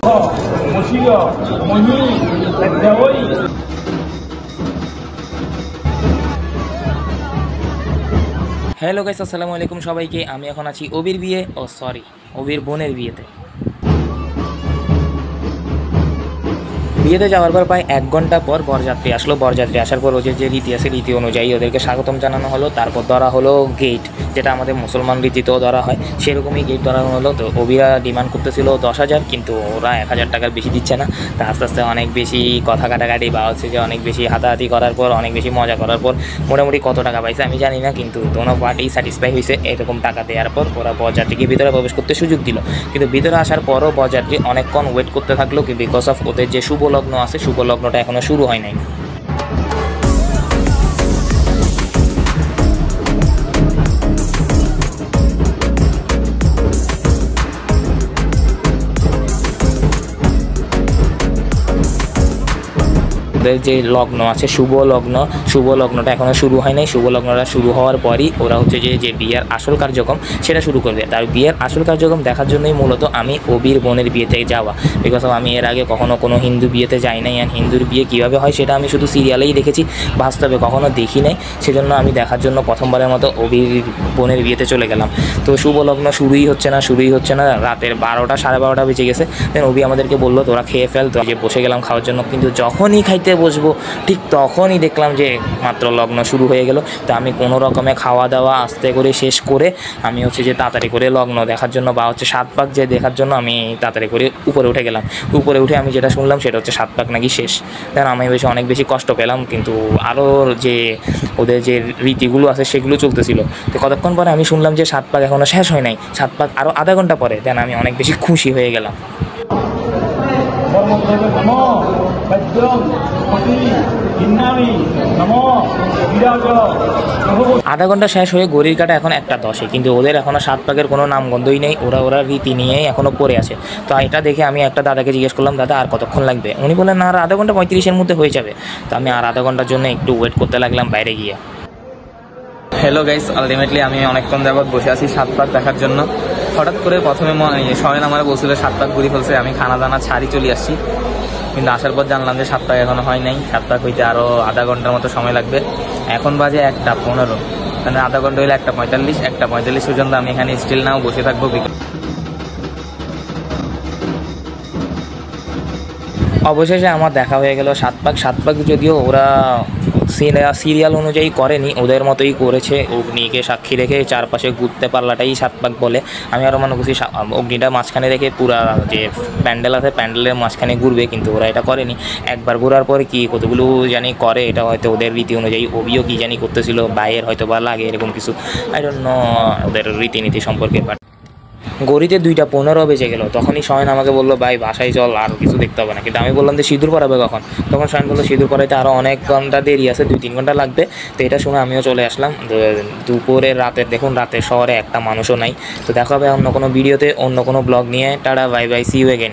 Hello guys, আসসালামু আলাইকুম সবাইকে। আমি এখন আছি অবির বিয়ে অবির বোনের বিয়েতে। বিয়েতে যাওয়ার পর প্রায় 1 ঘন্টা পর বরযাত্রী আসলো। বরযাত্রী আসার পর ওদের যে রীতি আছে, রীতি অনুযায়ী ওদেরকে স্বাগতম জানানো হলো। তারপর ধরা হলো গেট, যেটা আমাদের মুসলমান রীতিতেও ধরা হয়, সেরকমই গেট ধরা হলো। তো অবিরা ডিমান্ড করতেছিল 10,000, কিন্তু ওরা 1,000 টাকার বেশি দিচ্ছে না। তা আস্তে আস্তে অনেক বেশি কথা কাটাকাটি বা হচ্ছে যে অনেক বেশি হাতাহাতি করার পর, অনেক বেশি মজা করার পর মোটামুটি কত টাকা পাইছে আমি জানি না, কিন্তু দোনো পার্টি স্যাটিসফাই হয়েছে। এরকম টাকা দেওয়ার পর ওরা বরযাত্রীকে ভিতরে প্রবেশ করতে সুযোগ দিল। কিন্তু ভিতরে আসার পরও বরযাত্রী অনেকক্ষণ ওয়েট করতে থাকলো, বিকজ অফ ওদের যে শুভ লগ্ন আছে, শুভ লগ্নটা এখনো শুরু হয় নাই। যে লগ্ন আছে শুভ লগ্নটা এখনও শুরু হয় নাই। শুভ লগ্নটা শুরু হওয়ার পরই ওরা হচ্ছে যে বিয়ের আসল কার্যক্রম সেটা শুরু করবে। তার বিয়ের আসল কার্যক্রম দেখার জন্যই মূলত আমি অবির বোনের বিয়েতে যাওয়া, বিকজ আমি এর আগে কখনো কোনো হিন্দু বিয়েতে যাই নাই। আর হিন্দুর বিয়ে কীভাবে হয় সেটা আমি শুধু সিরিয়ালেই দেখেছি, বাস্তবে কখনো দেখি নাই। সেজন্য আমি দেখার জন্য প্রথমবারের মতো অবির বোনের বিয়েতে চলে গেলাম। তো শুভ লগ্ন শুরুই হচ্ছে না। রাতের 12টা 12:30 বেজে গেছে। দেন অবি আমাদেরকে বললো তোরা খেয়ে ফেল। তো যে বসে গেলাম খাওয়ার জন্য, কিন্তু যখনই খাইতে বসবো ঠিক তখনই দেখলাম যে মাত্র লগ্ন শুরু হয়ে গেল। তো আমি কোনো রকমে খাওয়া দাওয়া আস্তে করে শেষ করে আমি হচ্ছে যে তাড়াতাড়ি করে লগ্ন দেখার জন্য বা হচ্ছে 7 পাক যে দেখার জন্য আমি তাড়াতাড়ি করে উপরে উঠে গেলাম। উপরে উঠে আমি যেটা শুনলাম সেটা হচ্ছে 7 পাক নাকি শেষ। দেন আমি অনেক বেশি কষ্ট পেলাম, কিন্তু আরও যে ওদের যে রীতিগুলো আছে সেগুলো চলতেছিল। তো কতক্ষণ পরে আমি শুনলাম যে 7 পাক এখনও শেষ হয় নাই, 7 পাক আরও আধা ঘন্টা পরে। দেন আমি অনেক বেশি খুশি হয়ে গেলাম। আধা ঘন্টা শেষ হয়ে ঘড়ির কাটা এখন 1:10, কিন্তু ওদের এখনও 7 পাকের কোনো নামগন্ধই নেই। ওরা রীতি নিয়েই এখনও পড়ে আছে। তো এটা দেখে আমি একটা দাদাকে জিজ্ঞেস করলাম, দাদা আর কতক্ষণ লাগবে? উনি বললেন না, আর আধা ঘন্টা 35-এর মধ্যে হয়ে যাবে। তো আমি আর আধা ঘন্টার জন্য একটু ওয়েট করতে লাগলাম বাইরে গিয়ে। হ্যালো গাইস, আলটিমেটলি আমি অনেকক্ষণ যাবৎ বসে আছি 7 পাক দেখার জন্য। হঠাৎ করে প্রথমে সয়ন আমার বলছিল 7 পাক ঘুরে ফেলছে, আমি খানা দানা ছাড়ি চলে আসছি। কিন্তু আসার পর জানলাম যে 7 পাক এখনও হয় নাই। 7 পাক হইতে আরও আধা ঘন্টার মতো সময় লাগবে। এখন বাজে 1:15, মানে আধা ঘন্টা হইলে 1:45 পর্যন্ত আমি এখানে স্টিল নাও বসে থাকবো। অবশেষে আমার দেখা হয়ে গেল 7 পাক। 7 পাক যদিও ওরা সিরিয়াল অনুযায়ী করেনি, ওদের মতোই করেছে। অগ্নিকে সাক্ষী রেখে চারপাশে ঘুরতে পারলাটাই 7 পাক বলে। আমি আরও মনে করছি অগ্নিটা মাঝখানে রেখে পুরা যে প্যান্ডেল আছে প্যান্ডেলের মাঝখানে ঘুরবে, কিন্তু ওরা এটা করেনি। একবার ঘোরার পরে কি কতগুলো জানি করে, এটা হয়তো ওদের রীতি অনুযায়ী। অবিও কি জানি করতেছিল, বাইয়ের হয়তো বা লাগে এরকম কিছু, আই ডোন্ট নো ওদের রীতিনীতি সম্পর্কে। বাট গড়িতে 2:15 বেজে গেল। তখনই শয়ন আমাকে বললো, ভাই বাসায় চল, আর কিছু দেখতে হবে না। কিন্তু আমি বললাম যে সিঁদুর পরাবে কখন? তখন শয়ন বললো সিঁদুর পরাইতে আরও অনেক ঘন্টা দেরি আছে, 2-3 ঘন্টা লাগবে। তো এটা শুনে আমিও চলে আসলাম। দুপুরের দেখুন রাতের শহরে একটা মানুষও নাই। তো দেখা হবে অন্য কোনো ভিডিওতে, অন্য কোনো ব্লগ নিয়ে। Tata, bye bye, see you again.